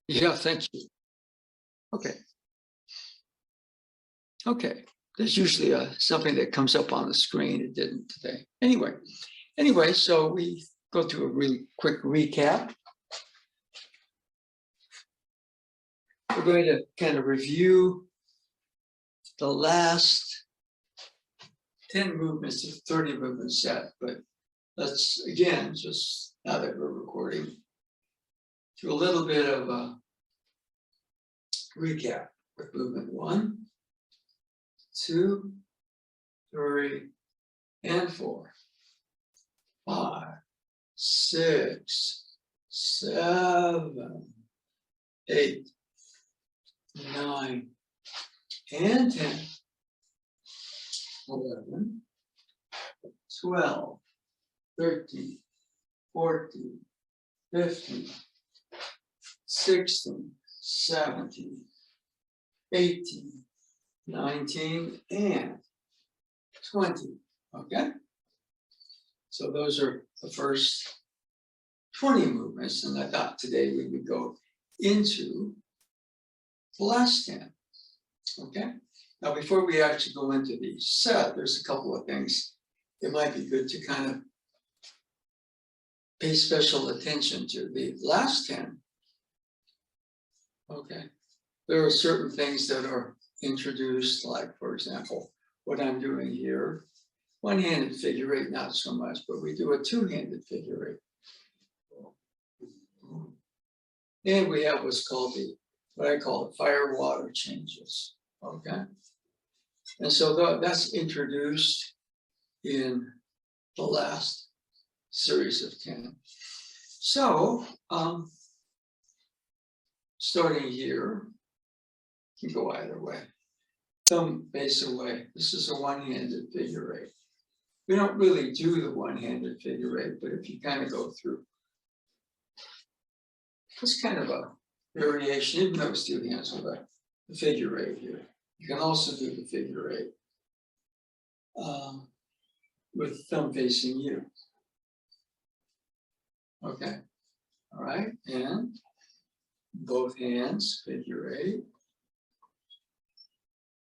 Yeah, thank you. Okay. Okay. There's usually something that comes up on the screen. It didn't today. Anyway, so we go through a really quick recap. We're going to kind of review the last 10 movements of 30 movement set, but let's again, just now that we're recording, do a little bit of a recap with movement 1, 2, 3, and 4, 5, 6, 7, 8, 9, and 10, 11, 12, 13, 14, 15, 16, 17, 18, 19, and 20. Okay? So those are the first 20 movements, and I thought today we would go into the last 10. Okay? Now, before we actually go into the set, there's a couple of things it might be good to kind of pay special attention to. The last 10, okay, there are certain things that are introduced, like, for example, what I'm doing here, one-handed figure eight, not so much, but we do a two-handed figure eight. And we have what's called what I call the fire-water changes, okay? And so that's introduced in the last series of 10. So, starting here, you can go either way. Thumb face away. This is a one-handed figure eight. We don't really do the one-handed figure eight, but if you kind of go through, it's kind of a variation, even though it's two hands with the figure eight here. You can also do the figure eight with thumb facing you. Okay, all right, and both hands, figure eight,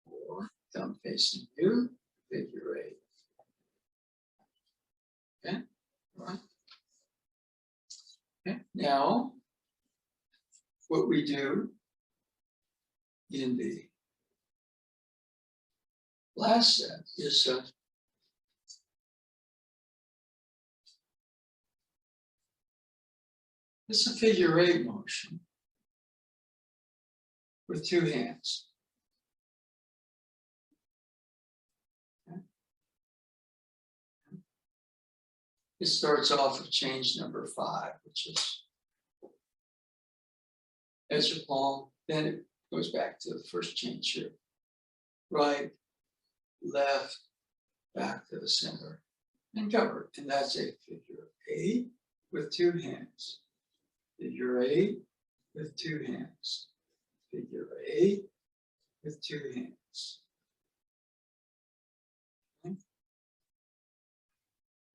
or thumb facing you, figure eight. Okay, all right. Okay, now what we do in the last set is it's a figure eight motion with two hands. Okay. It starts off with change number 5, which is as your palm, then it goes back to the first change here. Right, left, back to the center, and cover. And that's a figure eight with two hands. Figure eight with two hands. Figure eight with two hands. Okay.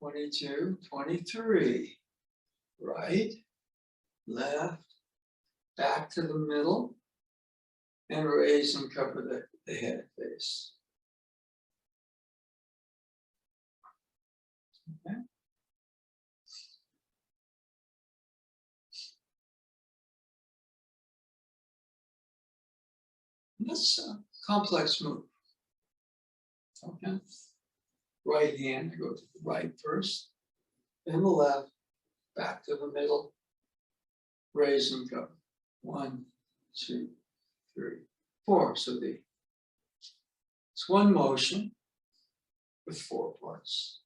22, 23. Right, left, back to the middle, and raise and cover the head face. Okay. That's a complex move. Okay. Right hand, I go to the right first, then the left, back to the middle, raise and cover. 1, 2, 3, 4. So it's one motion with 4 parts.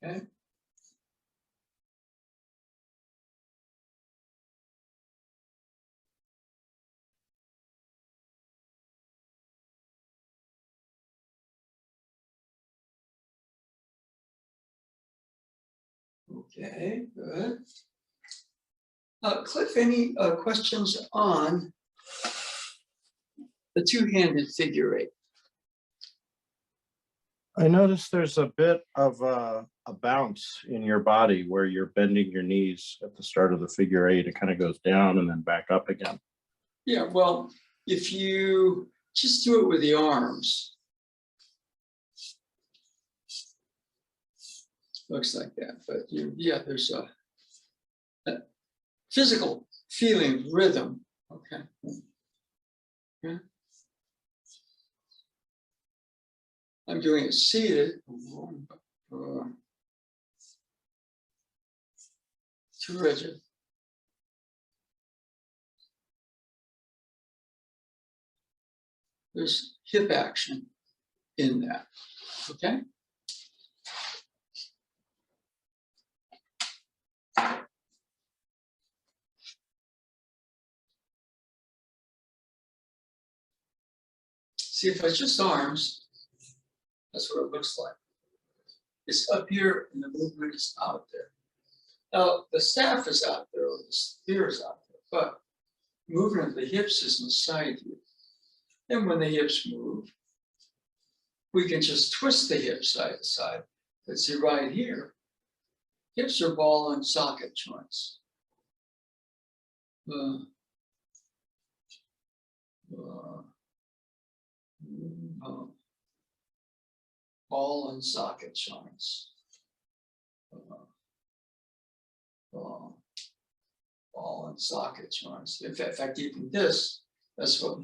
Okay. Okay, good. Cliff, any questions on the two-handed figure eight? I noticed there's a bit of a a bounce in your body where you're bending your knees at the start of the figure eight. It kind of goes down and then back up again. Yeah, well, if you just do it with the arms, looks like that. But yeah, there's a physical feeling, rhythm. Okay. Yeah. I'm doing it seated. Too rigid. There's hip action in that. Okay. See, if it's just arms, that's what it looks like. It's up here and the movement is out there. Now, the staff is out there, or the spear is out there, but movement of the hips is inside you. And when the hips move, we can just twist the hips side to side. Let's see right here. Hips are ball and socket joints. Ball and socket joints. Ball and socket joints. In fact, even this, that's what.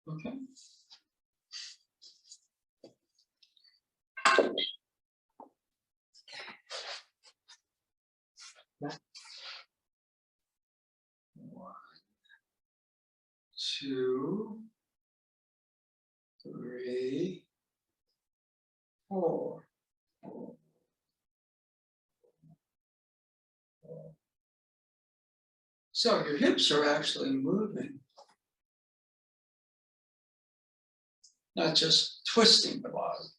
Okay. One, two, three, four. So your hips are actually moving, not just twisting the body.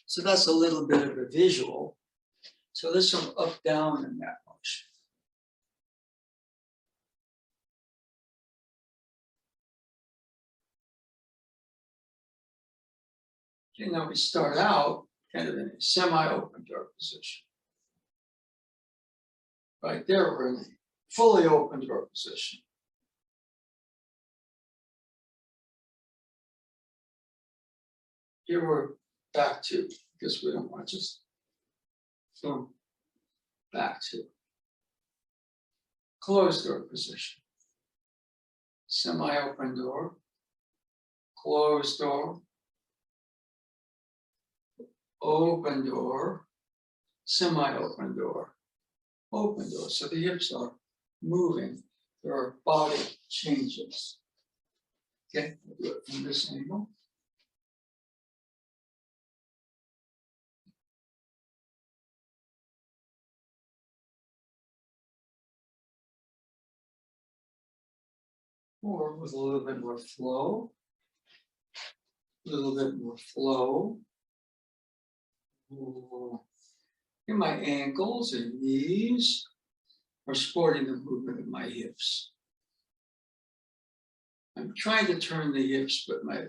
So that's a little bit of a visual. So there's some up, down in that motion. Okay, now we start out kind of in a semi-open door position. Right there, we're in a fully open door position. Here we're back to, because we don't want to just boom, back to closed door position. Semi-open door, closed door, open door, semi-open door, open door. So the hips are moving. There are body changes. Okay, we'll do it from this angle. Or with a little bit more flow. A little bit more flow. And my ankles and knees are supporting the movement of my hips. I'm trying to turn the hips, but my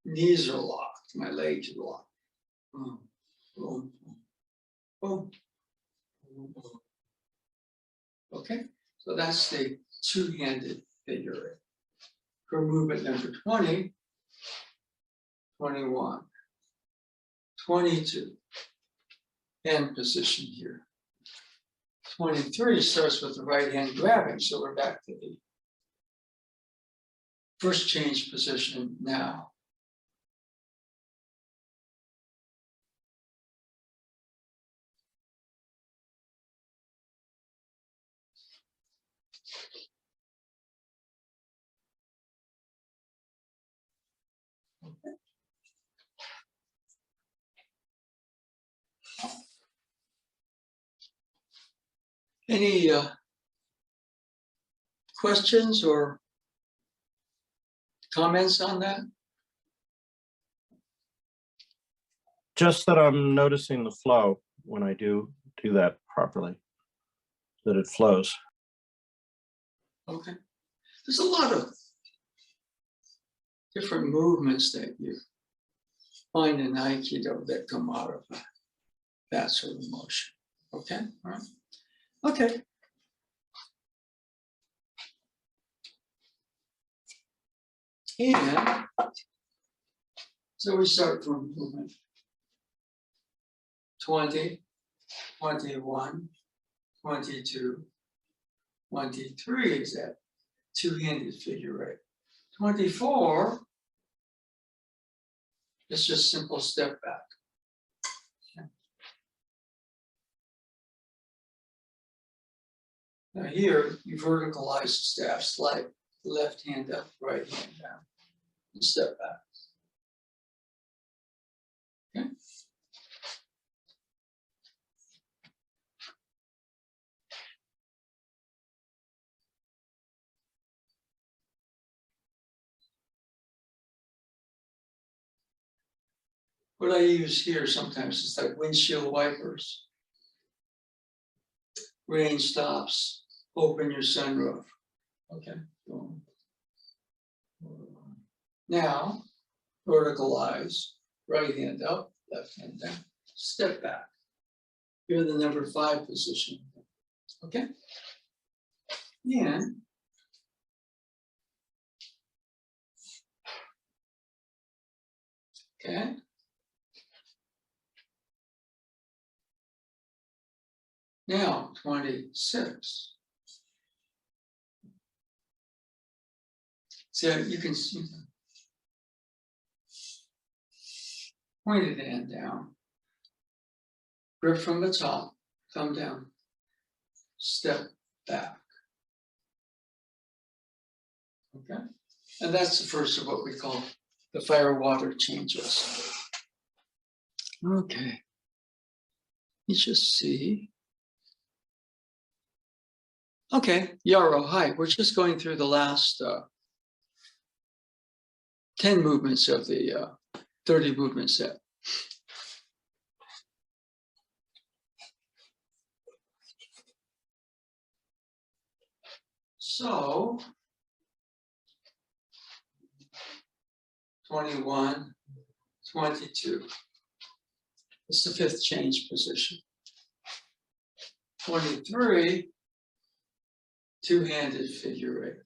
knees are locked, my legs are locked. Boom, boom, boom, boom. Okay, so that's the two-handed figure eight. For movement number 20, 21, 22, hand position here. 23 starts with the right hand grabbing, so we're back to the first change position now. Okay. Any questions or comments on that? Just that I'm noticing the flow when I do that properly, that it flows. Okay. There's a lot of different movements that you find in Aikido that come out of that sort of motion. Okay, all right. Okay. And so we start from movement 20, 21, 22, 23 is that two-handed figure eight. 24 is just simple step back. Okay. Now here, you verticalize the staff, slide left hand up, right hand down, and step back. Okay. What I use here sometimes is like windshield wipers. Rain stops, open your sunroof. Okay. Boom. Now, verticalize, right hand up, left hand down, step back. You're the number 5 position. Okay. And okay. Now 26. So you can see the pointed hand down, grip from the top, thumb down, step back. Okay, and that's the first of what we call the fire water changes. Okay, you just see. Okay, Yarrow, hi. We're just going through the last 10 movements of the 30 movement set. So, 21, 22. It's the 5th change position. 23, two-handed figure eight.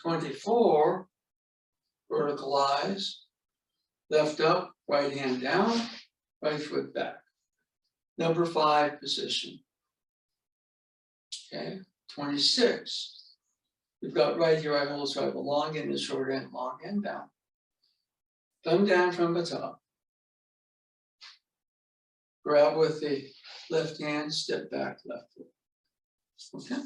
24, verticalize, left up, right hand down, right foot back. Number 5 position. Okay, 26. We've got right here, I hold so I have a long end and short end, long end down. Thumb down from the top. Grab with the left hand, step back, left foot. Okay.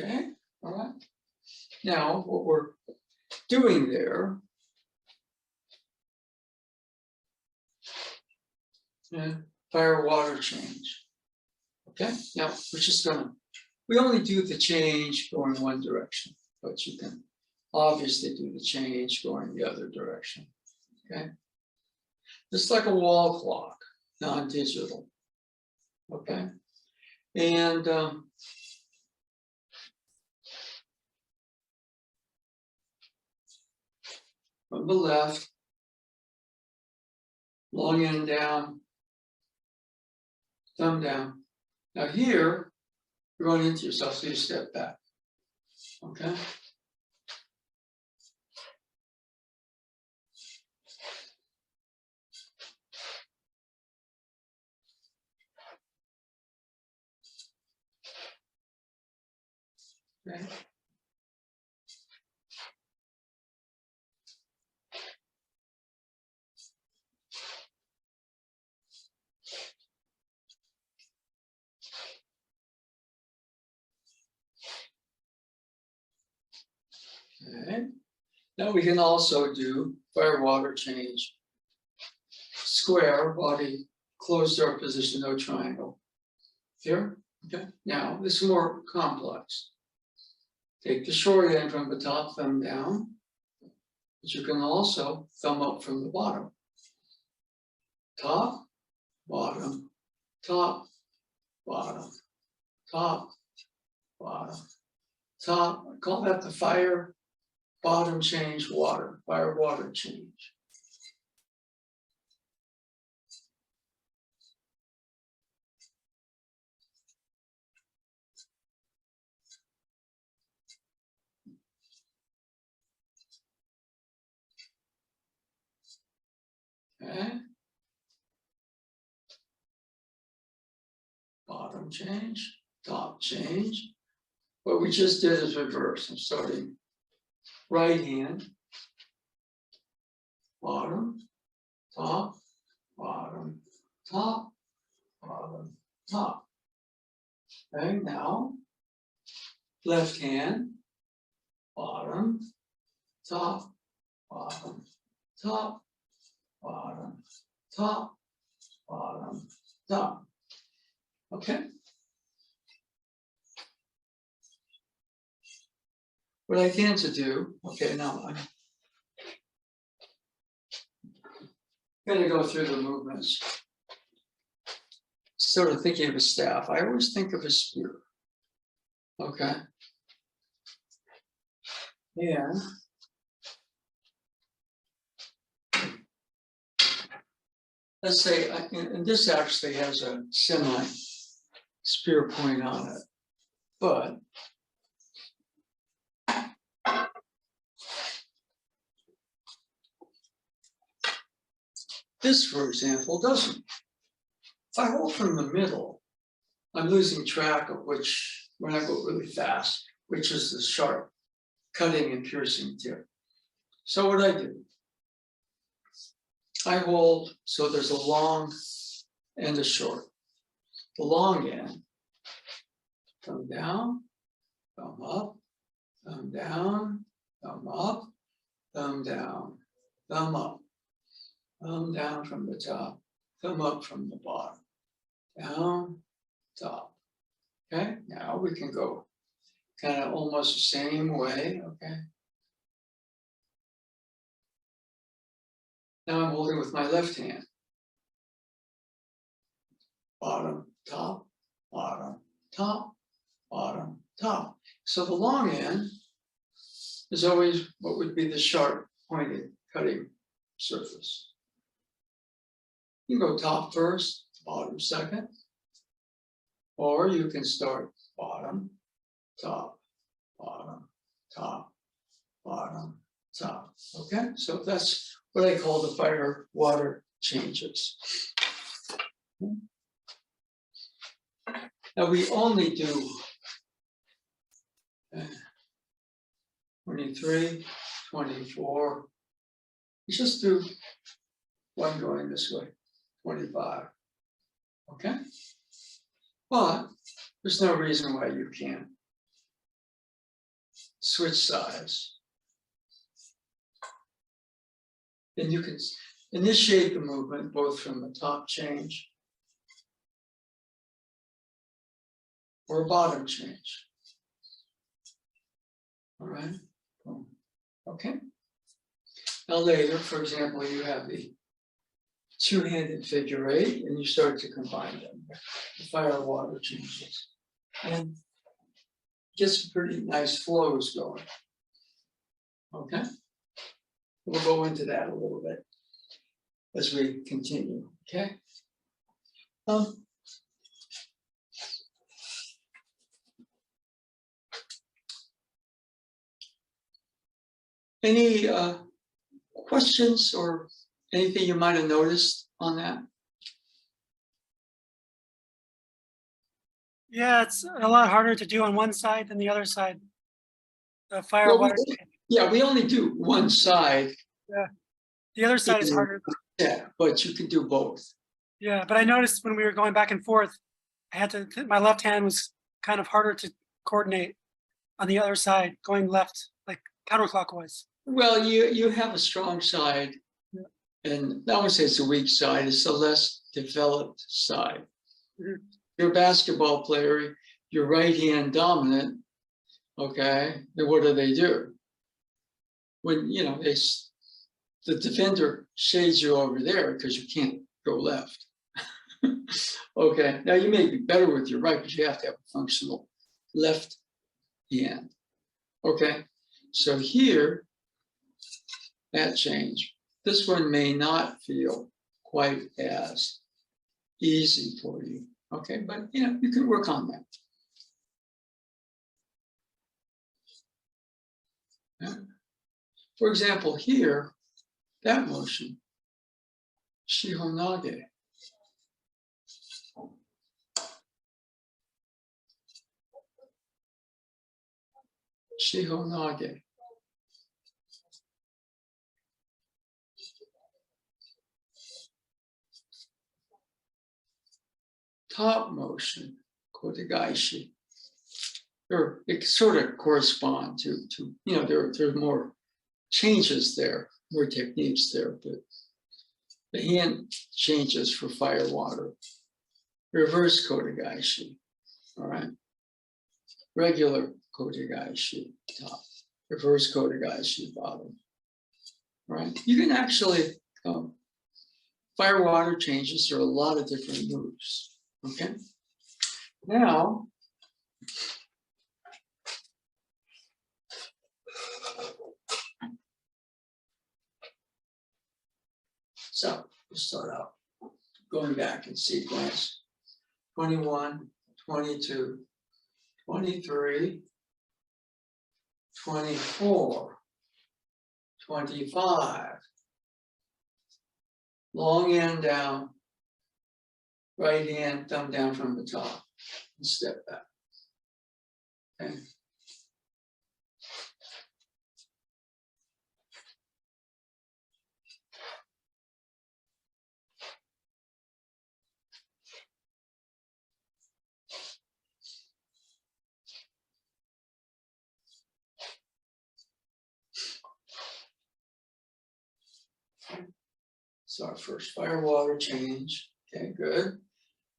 Okay, all right. Now, what we're doing there, fire water change. Okay, now we're just gonna, we only do the change going one direction, but you can obviously do the change going the other direction. Okay, it's like a wall clock, non-digital. Okay, and from the left, long end down, thumb down. Now here, you're going into yourself, so you step back. Okay. Okay. Okay. Now we can also do fire water change. Square, body, closed door position, no triangle. Here, okay. Now this is more complex. Take the short end from the top, thumb down. But you can also thumb up from the bottom. Top, bottom, top, bottom, top, bottom, top. I call that the fire bottom change water, fire water change. Okay. Bottom change, top change. What we just did is reverse. I'm starting right hand, bottom, top, bottom, top, bottom, top. Okay, now left hand, bottom, top, bottom, top, bottom, top, bottom, top. Okay. What I tend to do, okay, now I'm going to go through the movements. Sort of thinking of a staff. I always think of a spear. Okay. And let's say, and this actually has a semi spear point on it, but this, for example, doesn't. If I hold from the middle, I'm losing track of which, when I go really fast, which is the sharp cutting and piercing tip. So what I do, I hold, so there's a long and a short. The long end, thumb down, thumb up, thumb down, thumb up, thumb down, thumb up, thumb down from the top, thumb up from the bottom, down, top. Okay, now we can go kind of almost the same way, okay? Now I'm holding with my left hand. Bottom, top, bottom, top, bottom, top. So the long end is always what would be the sharp pointed cutting surface. You can go top first, bottom second, or you can start bottom, top, bottom, top, bottom, top. Okay, so that's what I call the fire water changes. Now we only do 23, 24. We just do one going this way, 25. Okay? But there's no reason why you can't switch sides. And you can initiate the movement both from the top change or a bottom change. All right. Boom. Okay. Now later, for example, you have the two-handed figure eight, and you start to combine them. The fire water changes, and get some pretty nice flows going. Okay. We'll go into that a little bit as we continue. Okay. Any questions or anything you might have noticed on that? Yeah, it's a lot harder to do on one side than the other side. The fire Well, water. yeah, we only do one side. Yeah, the other side is harder. Yeah, but you can do both. Yeah, but I noticed when we were going back and forth, I had to. My left hand was kind of harder to coordinate on the other side, going left, like counterclockwise. Well, you have a strong side, and I would say it's a weak side. It's a less developed side. Mhm. You're a basketball player. You're right hand dominant. Okay, then what do? When you know the defender shades you over there because you can't go left. Okay, now you may be better with your right, but you have to have a functional left hand. Okay, so here, that change. This one may not feel quite as easy for you. Okay, but you know, you can work on that. Yeah. For example, here, that motion, shihonage. Shihonage. Top motion, kotegaishi. Or it sort of correspond to you know, there are more changes there, more techniques there, but the hand changes for fire water. Reverse kotegaishi, all right. Regular kotegaishi top, reverse kotegaishi bottom. Right? You can actually fire water changes. There are a lot of different moves. Okay. Now, so we'll start out going back in sequence. 21, 22, 23, 24, 25. Long end down, right hand, thumb down from the top, and step back. Okay. So our first fire water change. Okay, good.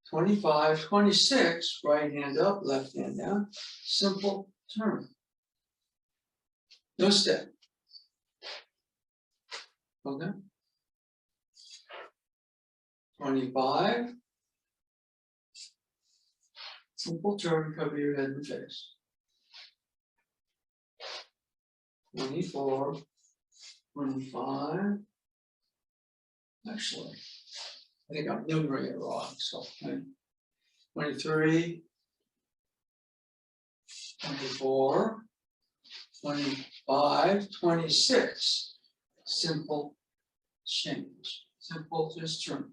25, 26, right hand up, left hand down. Simple turn. No step. Okay. 25. Simple turn, cover your head and face. 24, 25. Actually, I think I'm numbering it wrong. So 23, 24, 25, 26. Simple change. Simple, just turn.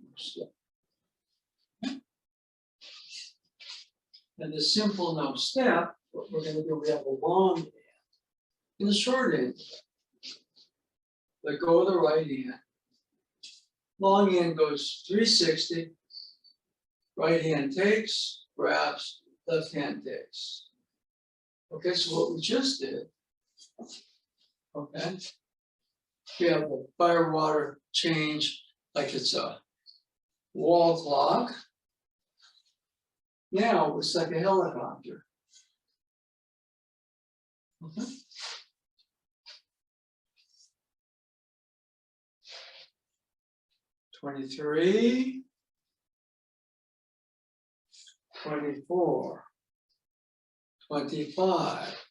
And the simple no step, what we're going to do, we have a long hand and a short hand. Let go of the right hand. Long hand goes 360. Right hand takes, grabs, left hand takes. Okay, so what we just did, okay, we have a fire water change like it's a wall clock. Now it's like a helicopter. Okay. "23, 24, 25,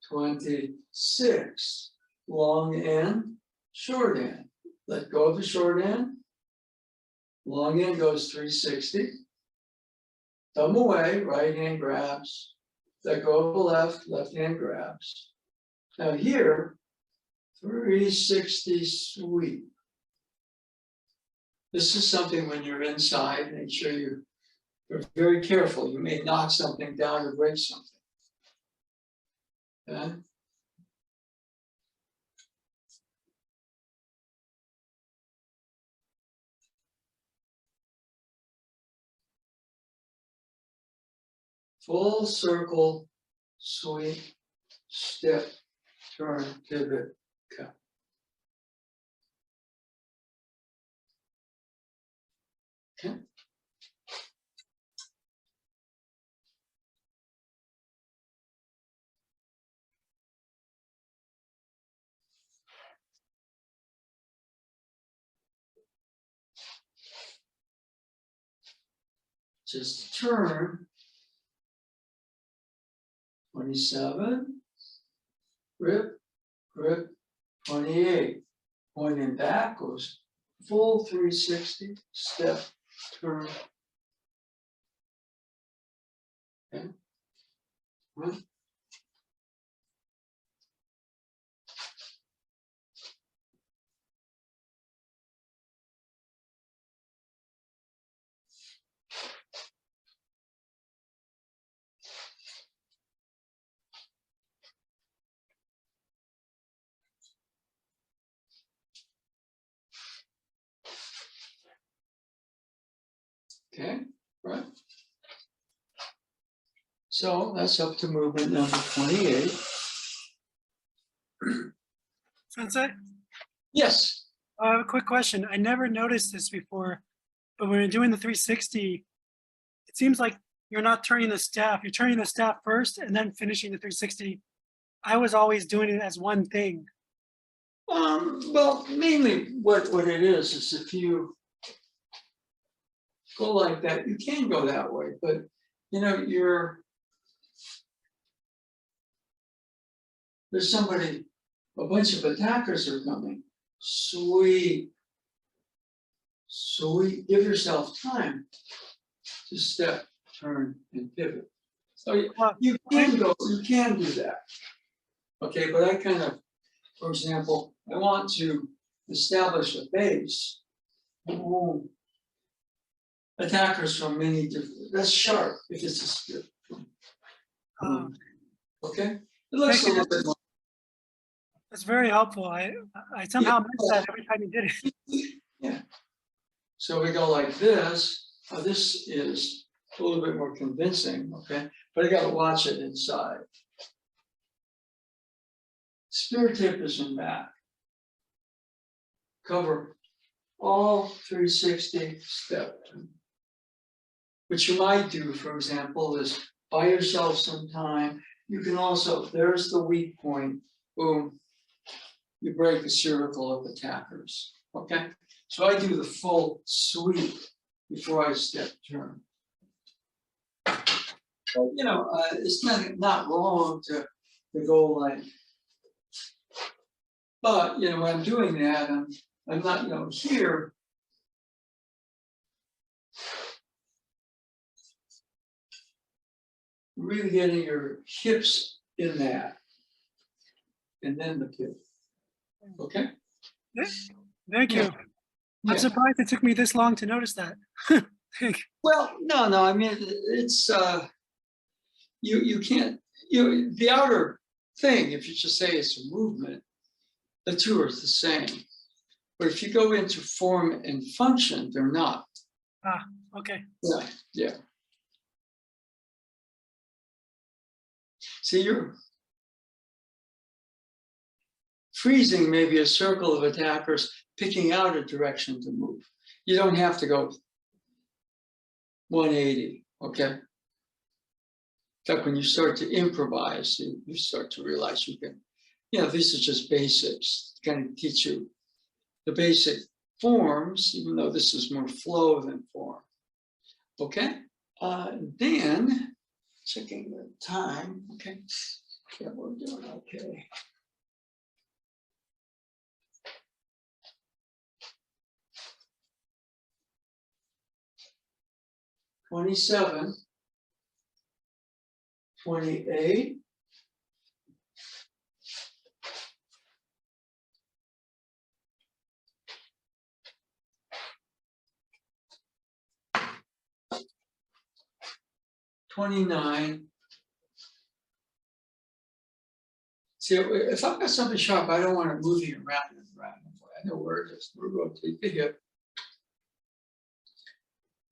26, long end, short end. Let go of the short end. Long end goes 360. Thumb away, right hand grabs. Let go of the left, left hand grabs. Now here, 360 sweep. This is something when you're inside, make sure you're very careful. You may knock something down or break something. Okay? Full circle, sweep, step, turn, pivot, cut. Okay. Just turn. 27, grip, grip, 28. Pointing back goes full 360, step, turn. Okay. Right. Okay, right. So that's up to movement number 28. Sensei, Yes. quick question. I never noticed this before, but when you're doing the 360, it seems like you're not turning the staff. You're turning the staff first and then finishing the 360. I was always doing it as one thing. Well, mainly what it is if you go like that, you can go that way, but you know, there's somebody, a bunch of attackers are coming. Sweep, give yourself time to step, turn, and pivot. So you can do that. Okay, but I kind of, for example, I want to establish a base. Boom. Attackers from many different, that's sharp if it's a skip. Okay, it looks a little bit more. That's very helpful. I somehow missed that every time you did it. Yeah. So we go like this. Now this is a little bit more convincing, okay? But I gotta watch it inside. Spear tip is in back. Cover all 360 step. What you might do, for example, is buy yourself some time. You can also, there's the weak point, boom. You break the circle of attackers, okay? So I do the full sweep before I step turn. So, you know, it's not wrong to go like, but, you know, when I'm doing that, I'm not, you know, here. Really getting your hips in that. And then the pivot. Okay? Yes. Thank you. Yeah. I'm surprised it took me this long to notice that. Well, no, I mean, it's, you can't, the outer thing, if you just say it's a movement, the two are the same. But if you go into form and function, they're not. Ah, okay. Yeah. See, you're freezing maybe a circle of attackers, picking out a direction to move. You don't have to go 180, okay? In fact, when you start to improvise, you start to realize you can, you know, these are just basics, kind of teach you the basic forms, even though this is more flow than form. Okay, then checking the time, okay, yeah, we're doing okay. $27, $28, $29. See, if I've got something sharp, I don't want it moving around and around. I know where it is. We'll rotate the hip.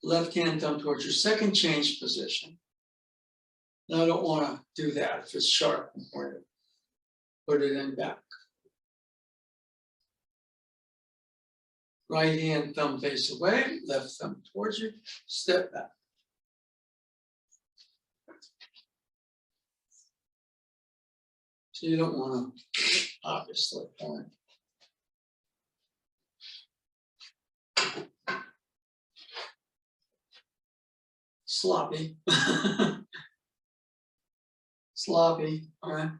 Left hand thumb towards your second change position. Now I don't want to do that if it's sharp and pointed. put it in back. Right hand thumb face away, left thumb towards you, step back. So you don't want to obviously point. Sloppy. Sloppy, all right.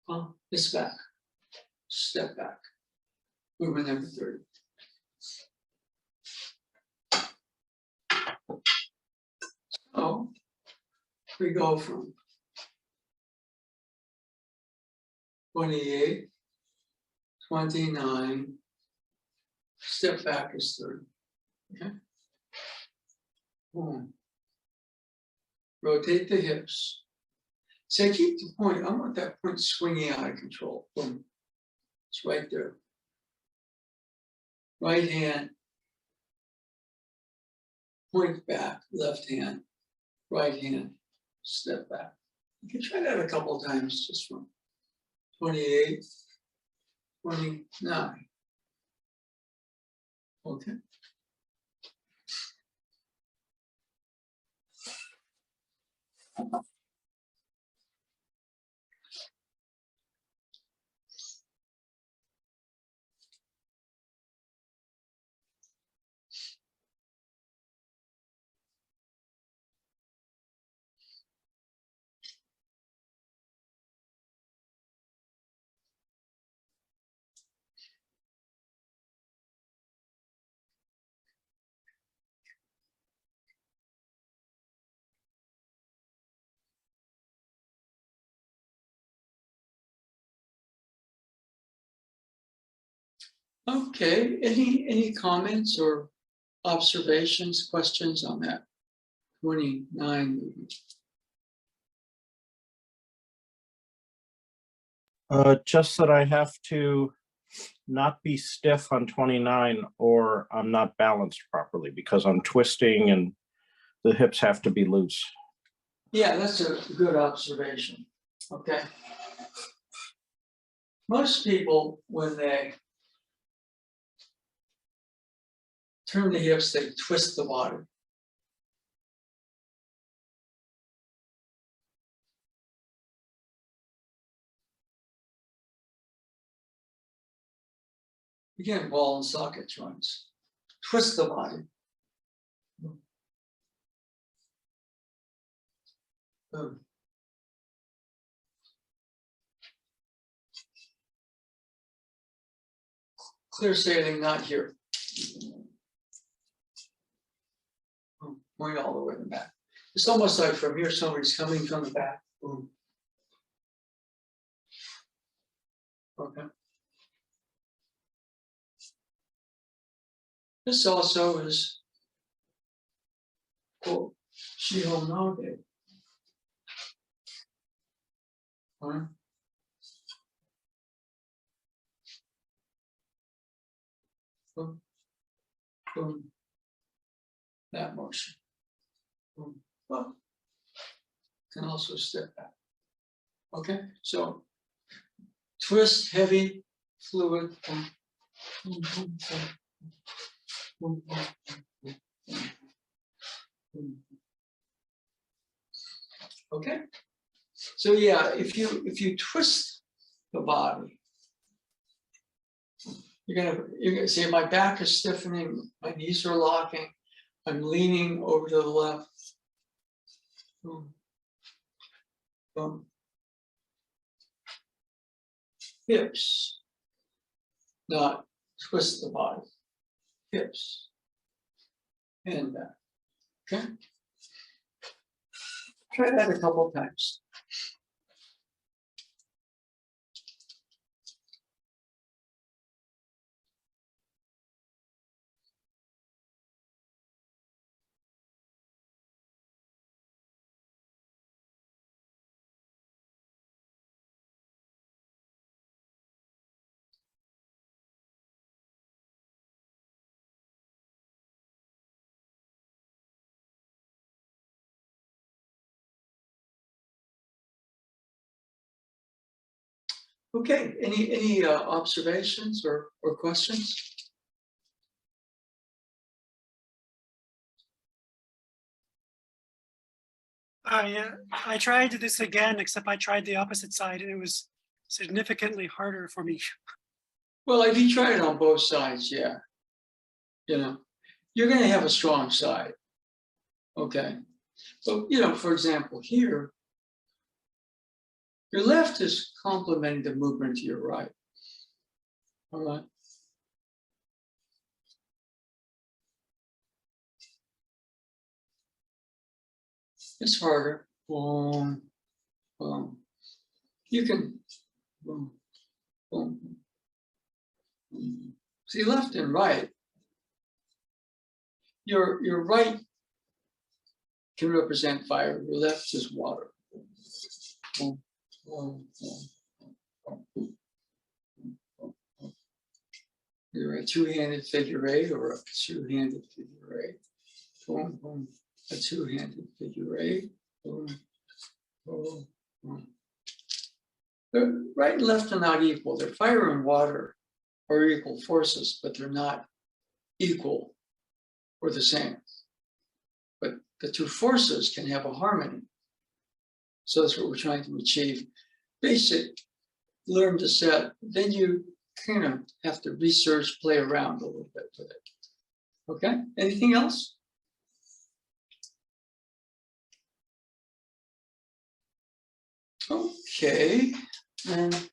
Well, it's back. Step back. Movement number 30. So we go from 28, 29, step back is 30. Okay. Boom. Rotate the hips. See, I keep the point. I want that point swinging out of control. Boom. It's right there. Right hand. Point back. Left hand. Right hand. Step back. You can try that a couple of times just from 28, 29. Okay. Okay, any comments or observations, questions on that 29 movement? Just that I have to not be stiff on 29 or I'm not balanced properly because I'm twisting and the hips have to be loose. Yeah, that's a good observation. Okay. Most people, when they turn the hips, they twist the body. Again, ball and socket joints. Twist the body. Boom. Clear sailing, not here. Boom. Going all the way in the back. It's almost like from here, somebody's coming from the back. Boom. Okay. This also is quote Shiho Nage. Right? Boom, boom. That motion. Boom. Well, can also step back. Okay, so twist, heavy, fluid. Boom, boom, boom, boom, boom, boom, boom, boom. Okay, so yeah, if you twist the body, you're gonna see my back is stiffening, my knees are locking, I'm leaning over to the left. Boom, boom. Hips, not twist the body. Hips and back. Okay. Try that a couple of times. Okay, any observations or questions? I tried this again, except I tried the opposite side and it was significantly harder for me. Well, if you try it on both sides, yeah. You know, you're gonna have a strong side. Okay. So, for example, here, your left is complementing the movement to your right. All right. It's harder. Boom, boom. You can boom, boom, boom. See, left and right. Your right can represent fire. Your left is water. Boom, boom, boom, boom. Either a two-handed figure eight or a two-handed figure eight. Boom, boom. A two-handed figure eight. Boom, boom, boom. The right and left are not equal. They're fire and water are equal forces, but they're not equal or the same. But the two forces can have a harmony. So that's what we're trying to achieve. Basic, learn to set, then you kind of have to research, play around a little bit with it. Okay, anything else? Okay, and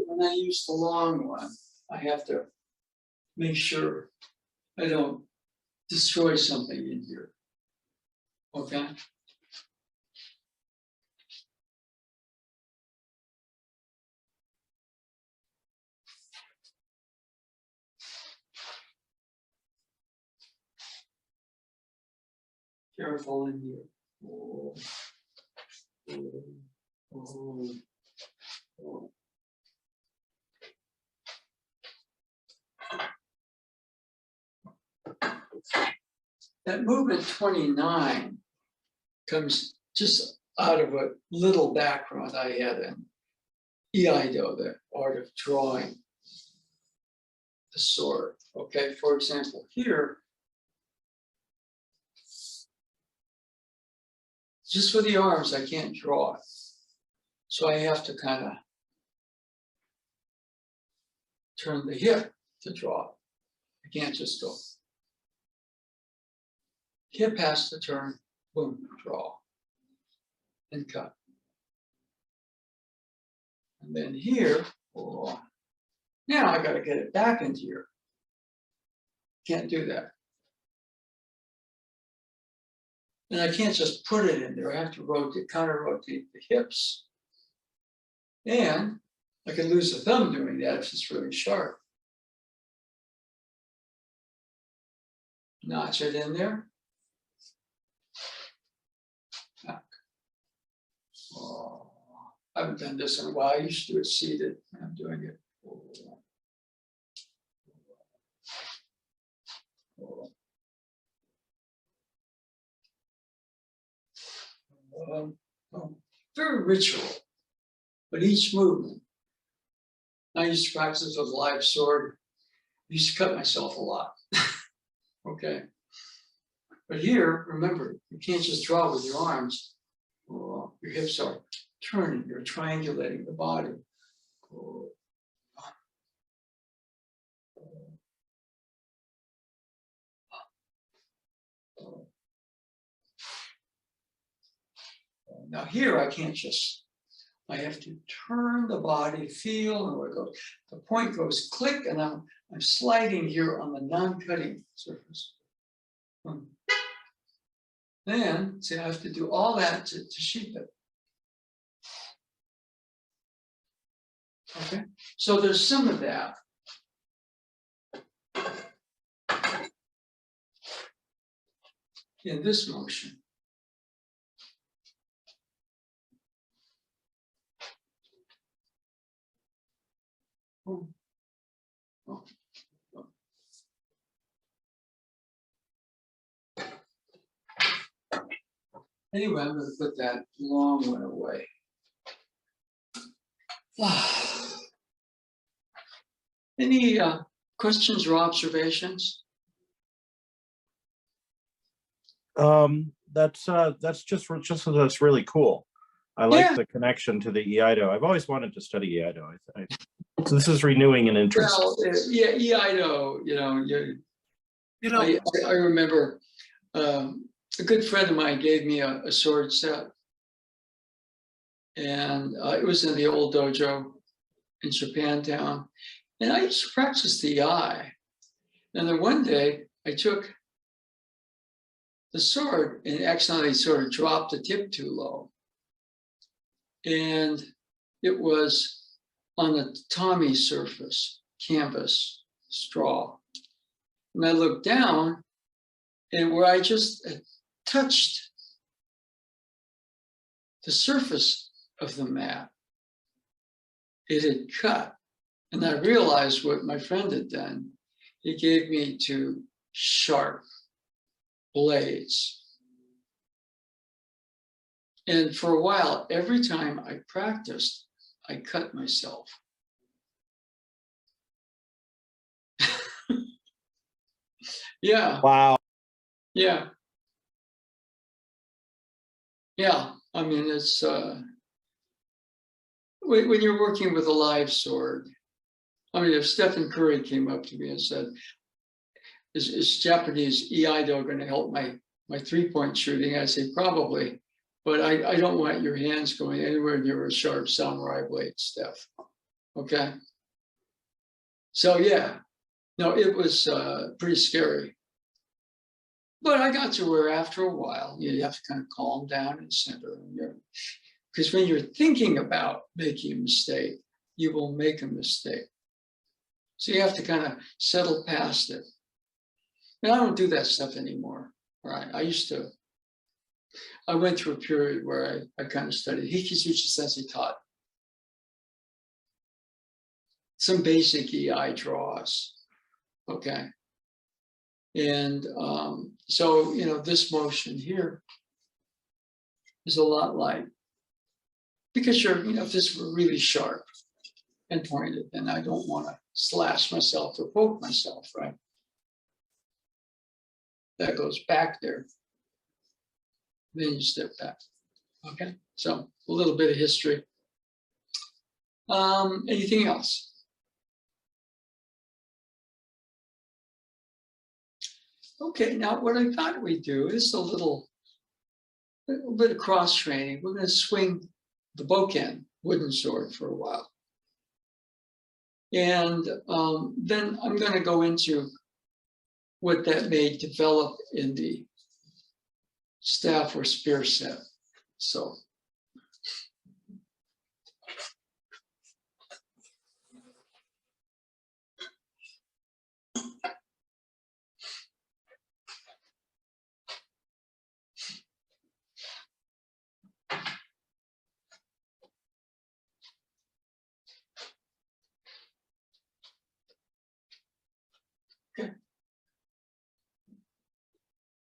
when I use the long one, I have to make sure I don't destroy something in here. Okay. Careful in here. Oh. Oh. Oh. Oh. That movement 29 comes just out of a little background I had in EIDO, the art of drawing the sword. Okay, for example, here, just for the arms, I can't draw it. So I have to kind of turn the hip to draw it. I can't just go. Hip has to turn, boom, draw, and cut. And then here, oh, now I got to get it back into here. Can't do that. And I can't just put it in there. I have to rotate, counter rotate the hips. And I can lose the thumb doing that if it's really sharp. Notch it in there. Back. Oh, I haven't done this in a while. I used to do it seated. I'm doing it. Very ritual, but each movement. I used to practice with a live sword. I used to cut myself a lot. Okay. But here, remember, you can't just draw with your arms. Your hips are turning, you're triangulating the body. Now here, I can't just, I have to turn the body, feel, and where it goes. The point goes click, and I'm sliding here on the non-cutting surface. Then, see, I have to do all that to sheep it. Okay, so there's some of that. In this motion. Oh. Oh. Anyway, I'm gonna put that long one away. Any questions or observations? That's that's really cool. I like Yeah. the connection to the EIDO. I've always wanted to study EIDO. So this is renewing an interest. Well, yeah, EIDO, You know, I remember a good friend of mine gave me a sword set. And it was in the old dojo in Japantown. And I used to practice the eye. And then one day I took the sword and accidentally sort of dropped the tip too low. And it was on a tatami surface, canvas, straw. And I looked down, and where I just touched the surface of the mat, it had cut. And I realized what my friend had done. He gave me two sharp blades. And for a while, every time I practiced, I cut myself. Yeah. Wow. Yeah. Yeah. I mean, it's when you're working with a live sword. I mean, if Stephen Curry came up to me and said, is Japanese Iaido going to help my 3-point shooting? I say, probably, but I don't want your hands going anywhere near a sharp samurai blade, Steph. Okay. So yeah, no, it was pretty scary. But I got to where after a while, you have to kind of calm down and center. Because when you're thinking about making a mistake, you will make a mistake. So you have to kind of settle past it. And I don't do that stuff anymore. Right? I went through a period where I kind of studied. Hikizuchi Sensei taught some basic EI draws. Okay. And so, this motion here is a lot like, because if this were really sharp and pointed, then I don't want to slash myself or poke myself, right? That goes back there. Then you step back. Okay, so a little bit of history. Anything else? Okay, now what I thought we'd do is a little bit of cross training. We're going to swing the boken wooden sword for a while. And then I'm going to go into what that may develop in the staff or spear set. So. Okay.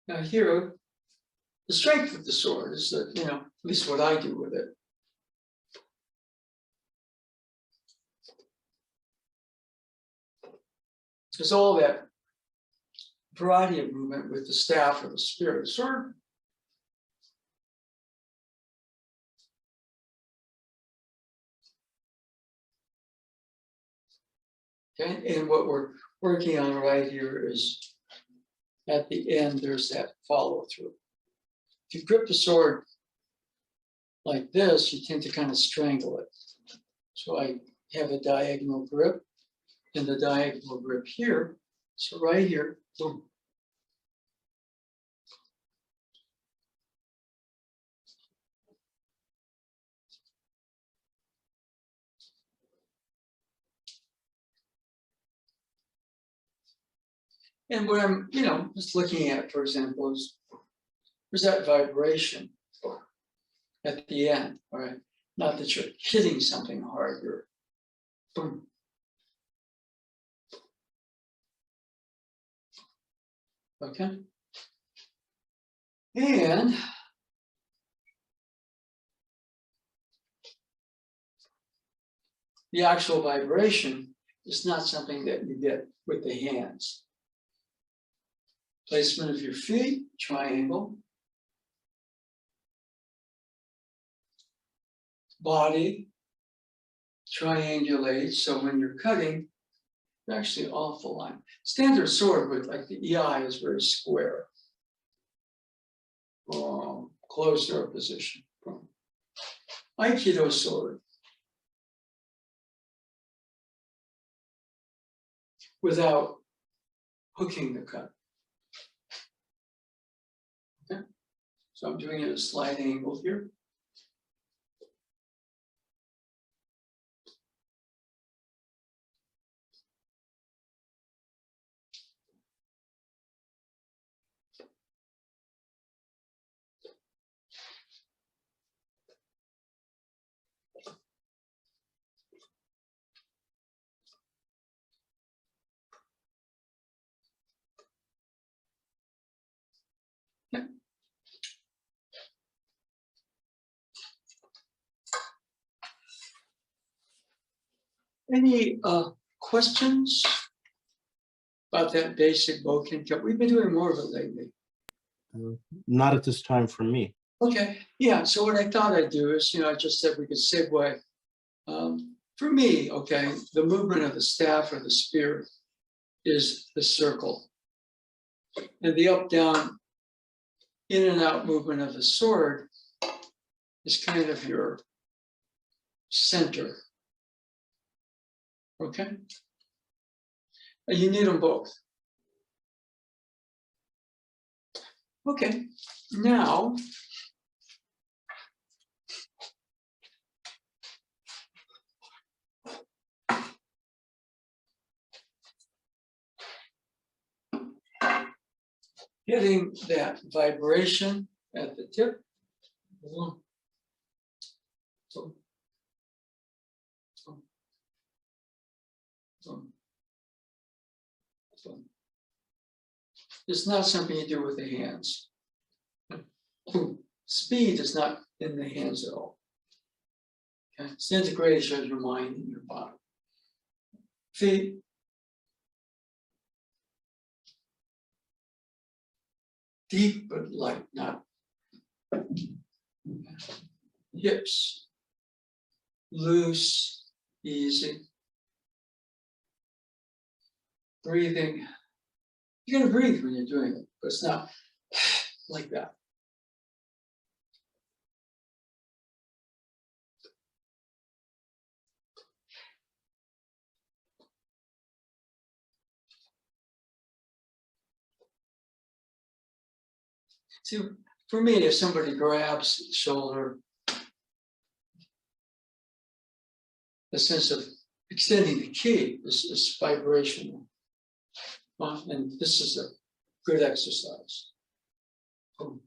Now here, the strength of the sword is that, at least what I do with it. There's all that variety of movement with the staff or the spear. The sword, okay, and what we're working on right here is at the end, there's that follow through. If you grip the sword like this, you tend to kind of strangle it. So I have a diagonal grip and the diagonal grip here. So right here, boom. And what I'm, just looking at, for example, is there's that vibration at the end, all right? Not that you're hitting something hard, you're boom. Okay. And the actual vibration is not something that you get with the hands. Placement of your feet, triangle. Body, triangulate, so when you're cutting, it's actually awful line. Standard sword with like the EI is very square. Closed door position. Aikido sword. Without hooking the cut. Okay. So I'm doing it at a slight angle here. Any questions about that basic bokin cut? We've been doing more of it lately. Not at this time for me. Okay, yeah, so what I thought I'd do is, I just said we could segue. For me, okay, the movement of the staff or the spear is the circle. And the up, down, in and out movement of the sword is kind of your center. Okay? And you need them both. Okay, now getting that vibration at the tip. It's not something you do with the hands. Speed is not in the hands at all. Okay? It's integration of your mind and your body. Feet. Deep but light, not. Hips. Loose, easy. Breathing. You're going to breathe when you're doing it, but it's not like that. See, for me, if somebody grabs the shoulder, the sense of extending the key is vibrational. And this is a good exercise. So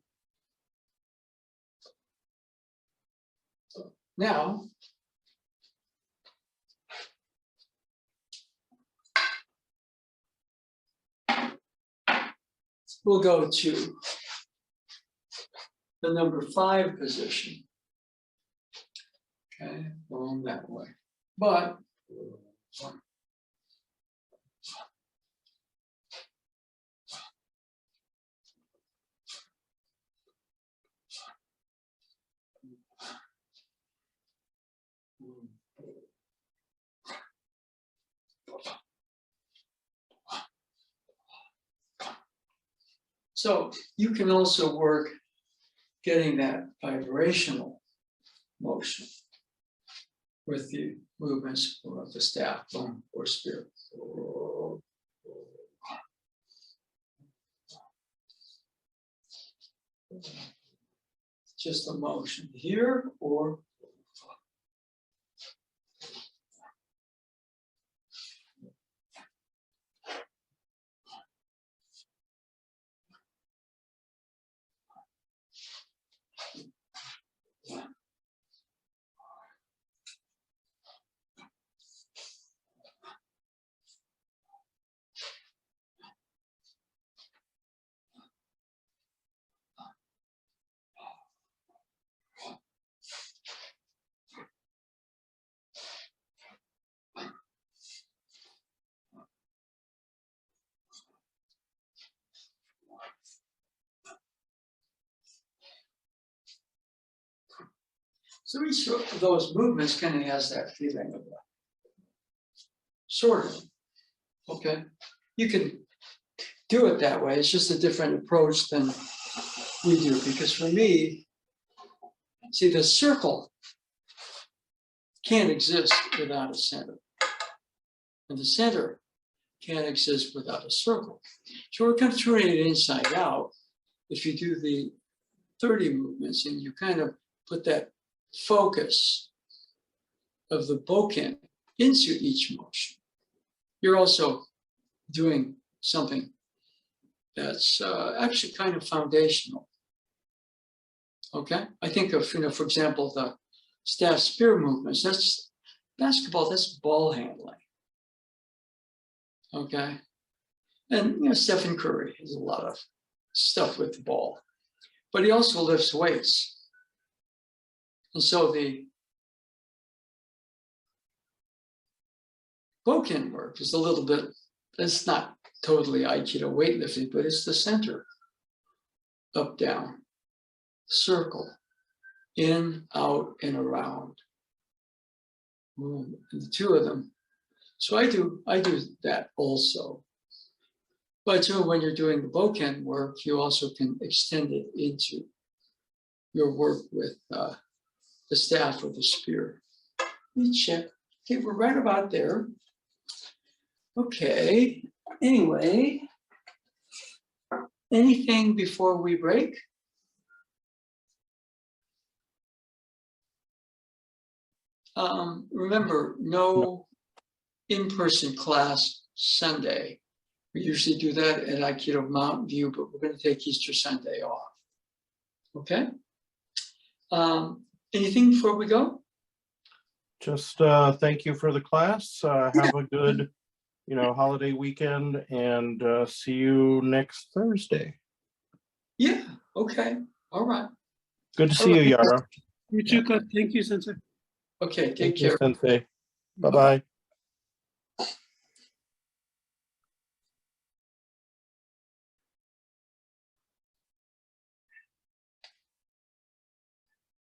now, we'll go to the number 5 position. Okay, going that way. But so you can also work getting that vibrational motion with the movements of the staff or spear. Just a motion here or So each of those movements kind of has that feeling of sort of, okay? You can do it that way. It's just a different approach than we do, because for me, see, the circle can't exist without a center. And the center can't exist without a circle. So we're kind of turning it inside out. If you do the 30 movements and you kind of put that focus of the bokken into each motion, you're also doing something that's actually kind of foundational. Okay, I think of, for example, the staff spear movements. That's basketball. That's ball handling. Okay, and Stephen Curry has a lot of stuff with the ball, but he also lifts weights, and so the bokken work is a little bit. It's not totally Aikido weightlifting, but it's the center, up, down, circle, in, out, and around. And the two of them. So I do that also. But when you're doing the bokken work, you also can extend it into your work with the staff or the spear. Let me check. Okay, we're right about there. Okay, anyway, anything before we break? Remember, no in-person class Sunday. We usually do that at Aikido Mountain View, but we're going to take Easter Sunday off. Okay? Anything before we go? Just thank you for the class. Have a good, holiday weekend, and see you next Thursday. Yeah, okay. All right. Good to see you, Yara. You too, Cliff. Thank you, Sensei. Okay, take Thank you, care. Sensei. Bye-bye.